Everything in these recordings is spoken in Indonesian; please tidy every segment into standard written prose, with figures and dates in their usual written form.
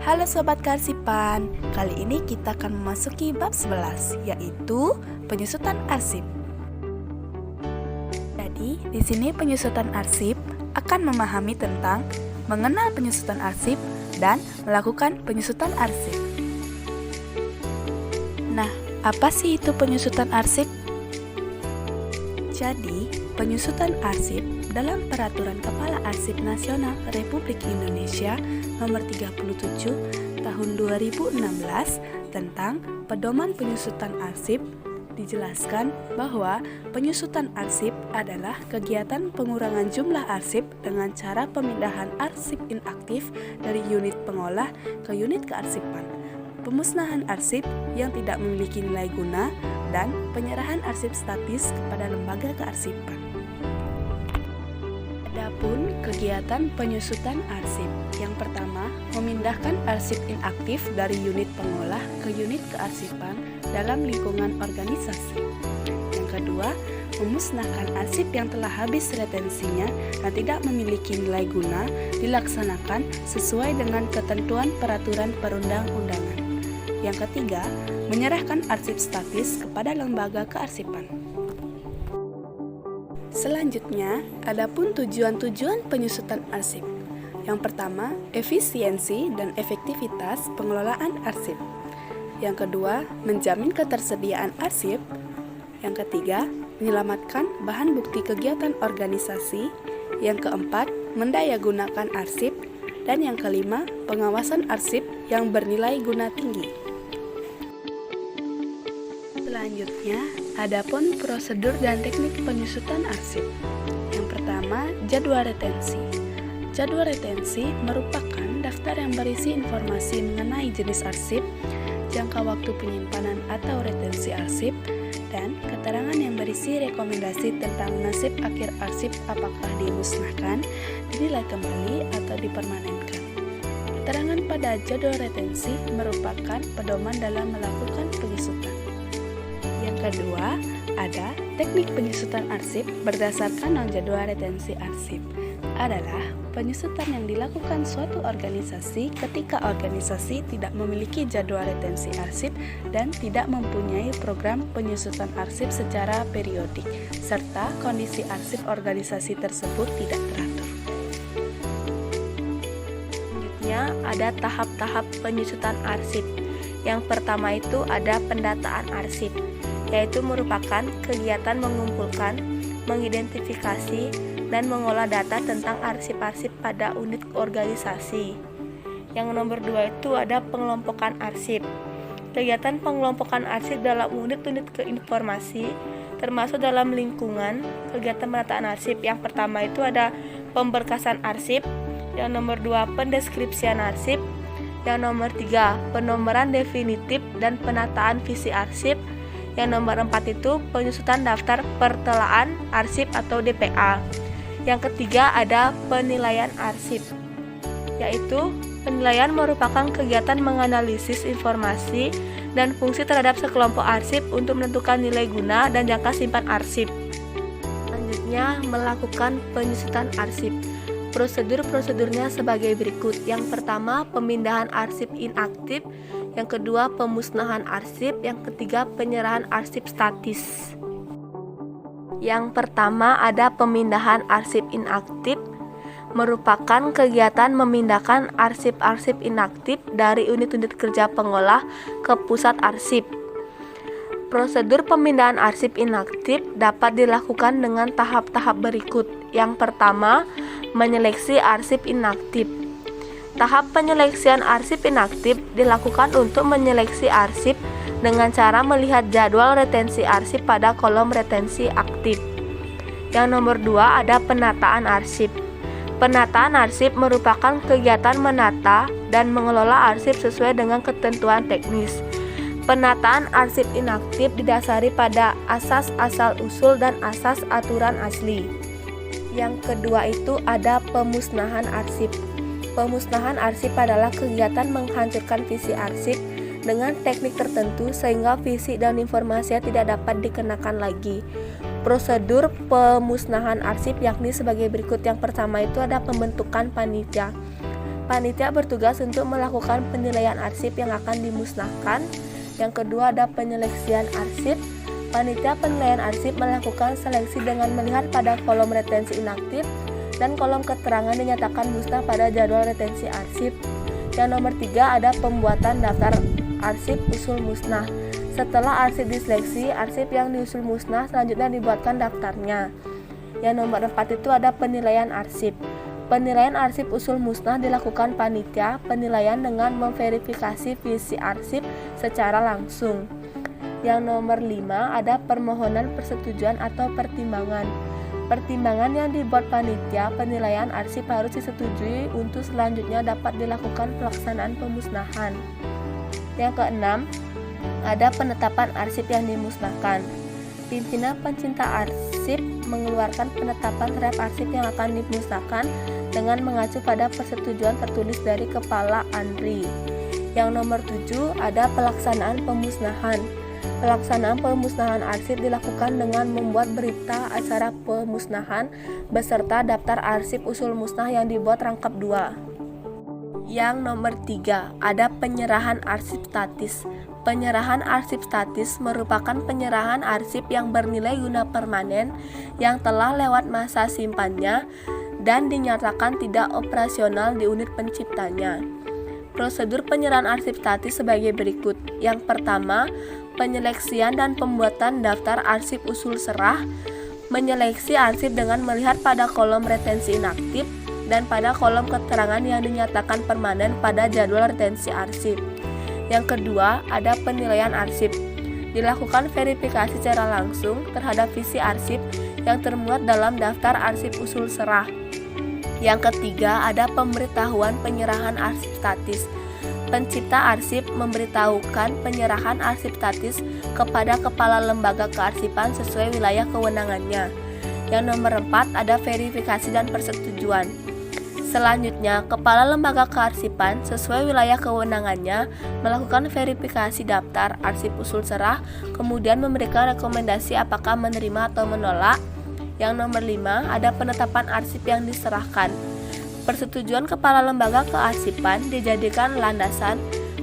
Halo Sobat Kearsipan, kali ini kita akan memasuki bab 11, yaitu penyusutan arsip. Jadi, di sini penyusutan arsip akan memahami tentang mengenal penyusutan arsip dan melakukan penyusutan arsip. Nah, apa sih itu penyusutan arsip? Jadi, penyusutan arsip dalam Peraturan Kepala Arsip Nasional Republik Indonesia Nomor 37 Tahun 2016 tentang Pedoman Penyusutan Arsip dijelaskan bahwa penyusutan arsip adalah kegiatan pengurangan jumlah arsip dengan cara pemindahan arsip inaktif dari unit pengolah ke unit kearsipan, pemusnahan arsip yang tidak memiliki nilai guna, dan penyerahan arsip statis kepada lembaga kearsipan. Adapun kegiatan penyusutan arsip, yang pertama, memindahkan arsip inaktif dari unit pengolah ke unit kearsipan dalam lingkungan organisasi. Yang kedua, memusnahkan arsip yang telah habis retensinya dan tidak memiliki nilai guna dilaksanakan sesuai dengan ketentuan peraturan perundang-undangan. Yang ketiga, menyerahkan arsip statis kepada lembaga kearsipan. Selanjutnya, adapun tujuan-tujuan penyusutan arsip. Yang pertama, efisiensi dan efektivitas pengelolaan arsip. Yang kedua, menjamin ketersediaan arsip. Yang ketiga, menyelamatkan bahan bukti kegiatan organisasi. Yang keempat, mendayagunakan arsip. Dan yang kelima, pengawasan arsip yang bernilai guna tinggi. Selanjutnya, adapun prosedur dan teknik penyusutan arsip. Yang pertama, jadwal retensi. Jadwal retensi merupakan daftar yang berisi informasi mengenai jenis arsip, jangka waktu penyimpanan atau retensi arsip, dan keterangan yang berisi rekomendasi tentang nasib akhir arsip apakah dimusnahkan, dinilai kembali, atau dipermanenkan. Keterangan pada jadwal retensi merupakan pedoman dalam melakukan penyusutan. Yang kedua, ada teknik penyusutan arsip berdasarkan non-jadwal retensi arsip. Adalah penyusutan yang dilakukan suatu organisasi ketika organisasi tidak memiliki jadwal retensi arsip dan tidak mempunyai program penyusutan arsip secara periodik, serta kondisi arsip organisasi tersebut tidak teratur. Selanjutnya, ada tahap-tahap penyusutan arsip. Yang pertama itu ada pendataan arsip, yaitu merupakan kegiatan mengumpulkan, mengidentifikasi, dan mengolah data tentang arsip-arsip pada unit organisasi. Yang nomor 2 itu ada pengelompokan arsip. Kegiatan pengelompokan arsip dalam unit-unit keinformasi, termasuk dalam lingkungan kegiatan penataan arsip. Yang pertama itu ada pemberkasan arsip. Yang nomor 2 pendeskripsian arsip. Yang nomor 3 penomoran definitif dan penataan visi arsip. Yang nomor 4 itu penyusutan daftar pertelaan arsip atau DPA. Yang ketiga ada penilaian arsip, yaitu penilaian merupakan kegiatan menganalisis informasi dan fungsi terhadap sekelompok arsip untuk menentukan nilai guna dan jangka simpan arsip. Selanjutnya, melakukan penyusutan arsip. Prosedur-prosedurnya sebagai berikut. Yang pertama, pemindahan arsip inaktif. Yang kedua, pemusnahan arsip. Yang ketiga, penyerahan arsip statis. Yang pertama ada pemindahan arsip inaktif, merupakan kegiatan memindahkan arsip-arsip inaktif dari unit-unit kerja pengolah ke pusat arsip. Prosedur pemindahan arsip inaktif dapat dilakukan dengan tahap-tahap berikut. Yang pertama, menyeleksi arsip inaktif. Tahap penyeleksian arsip inaktif dilakukan untuk menyeleksi arsip dengan cara melihat jadwal retensi arsip pada kolom retensi aktif. Yang nomor 2 ada penataan arsip. Penataan arsip merupakan kegiatan menata dan mengelola arsip sesuai dengan ketentuan teknis. Penataan arsip inaktif didasari pada asas asal-usul dan asas aturan asli. Yang kedua itu ada pemusnahan arsip. Pemusnahan arsip adalah kegiatan menghancurkan visi arsip dengan teknik tertentu sehingga visi dan informasinya tidak dapat dikenakan lagi. Prosedur pemusnahan arsip yakni sebagai berikut. Yang pertama itu ada pembentukan panitia. Panitia bertugas untuk melakukan penilaian arsip yang akan dimusnahkan. Yang kedua ada penyeleksian arsip. Panitia penilaian arsip melakukan seleksi dengan melihat pada kolom retensi inaktif dan kolom keterangan dinyatakan musnah pada jadwal retensi arsip. Yang nomor 3 ada pembuatan daftar arsip usul musnah. Setelah arsip diseleksi, arsip yang diusul musnah selanjutnya dibuatkan daftarnya. Yang nomor 4 itu ada penilaian arsip. Penilaian arsip usul musnah dilakukan panitia penilaian dengan memverifikasi visi arsip secara langsung. Yang nomor 5 ada permohonan persetujuan atau pertimbangan. Pertimbangan yang dibuat panitia penilaian arsip harus disetujui untuk selanjutnya dapat dilakukan pelaksanaan pemusnahan. Yang keenam, ada penetapan arsip yang dimusnahkan. Pimpinan pencinta arsip mengeluarkan penetapan terhadap arsip yang akan dimusnahkan dengan mengacu pada persetujuan tertulis dari Kepala ANRI. Yang nomor 7 ada pelaksanaan pemusnahan. Pelaksanaan pemusnahan arsip dilakukan dengan membuat berita acara pemusnahan beserta daftar arsip usul musnah yang dibuat rangkap 2. Yang nomor 3 ada penyerahan arsip statis. Penyerahan arsip statis merupakan penyerahan arsip yang bernilai guna permanen yang telah lewat masa simpannya dan dinyatakan tidak operasional di unit penciptanya. Prosedur penyerahan arsip statis sebagai berikut. Yang pertama, penyeleksian dan pembuatan daftar arsip usul serah. Menyeleksi arsip dengan melihat pada kolom retensi inaktif dan pada kolom keterangan yang dinyatakan permanen pada jadwal retensi arsip. Yang kedua, ada penilaian arsip. Dilakukan verifikasi secara langsung terhadap visi arsip yang termuat dalam daftar arsip usul serah. Yang ketiga, ada pemberitahuan penyerahan arsip statis. Pencipta arsip memberitahukan penyerahan arsip statis kepada kepala lembaga kearsipan sesuai wilayah kewenangannya. Yang nomor 4 ada verifikasi dan persetujuan. Selanjutnya, kepala lembaga kearsipan sesuai wilayah kewenangannya melakukan verifikasi daftar arsip usul serah, kemudian memberikan rekomendasi apakah menerima atau menolak. Yang nomor 5 ada penetapan arsip yang diserahkan. Persetujuan kepala lembaga kearsipan dijadikan landasan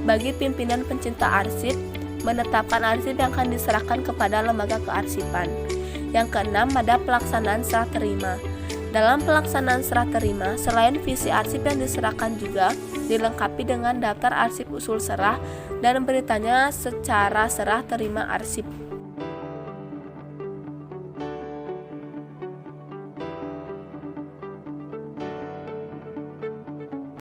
bagi pimpinan pencinta arsip menetapkan arsip yang akan diserahkan kepada lembaga kearsipan. Yang keenam ada pelaksanaan serah terima. Dalam pelaksanaan serah terima, selain visi arsip yang diserahkan juga dilengkapi dengan daftar arsip usul serah dan beritanya secara serah terima arsip.